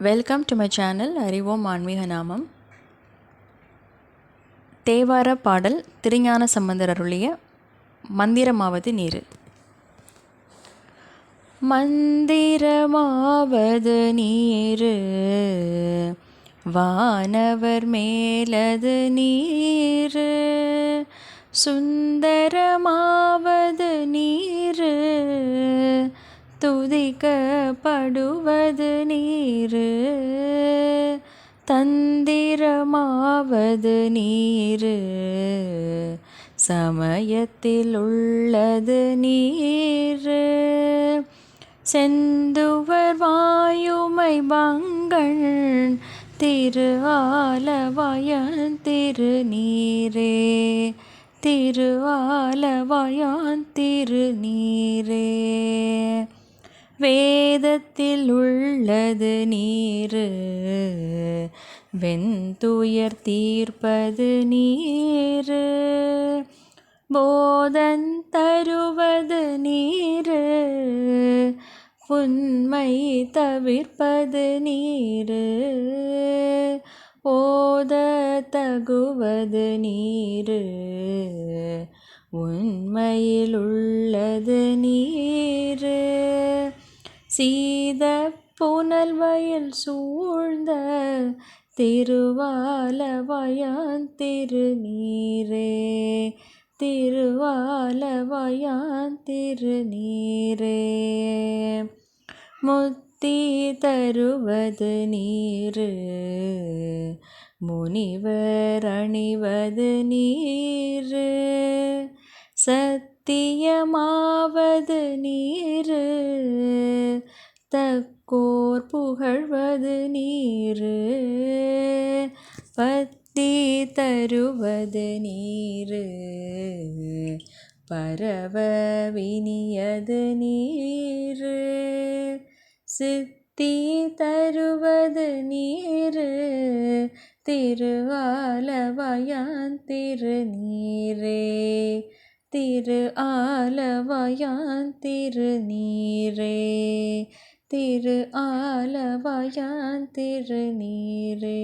Welcome to my channel அறிவோம் ஆன்மீக நாமம். தேவார பாடல் திருஞான சம்பந்தர் அருளிய மந்திரமாவது நீரு. மந்திரமாவது நீரு வானவர் மேலது நீரு, சுந்தரமாவது நீரு துதிக்கப்படுவது நீரு, தந்திரமாவது நீரு சமயத்தில் உள்ளது நீரு, செந்துவர் வாயுமை பங்கன் திரு ஆலவாயான் திரு நீரே, திரு ஆலவாயான் திரு நீரே, வேதத்தில் உள்ளது நீரு வெந்துயர் தீர்ப்பது நீரு, போதன் தருவது நீரு புன்மை தவிர்ப்பது நீரு, ஓத தகுவது நீரு உண்மையில் உள்ளது நீரு, சீத புனல் வயல் சூழ்ந்த திருவாலவாயான் திரு நீரே, திருவாலவாயான் திரு நீரே, முத்தி தருவது நீரு முனிவர் அணிவது நீரு, சத்தியமாவது நீரு தக்கோர் புகழ்வது நீரு, பத்தி தருவது நீரு பரவ வினியது நீரு, சித்தி தருவது நீரு திரு ஆலவாயான் திரு நீரே, திரு ஆலவாயான் திரு நீரே, திரு ஆலவாயான் திரு நீரே.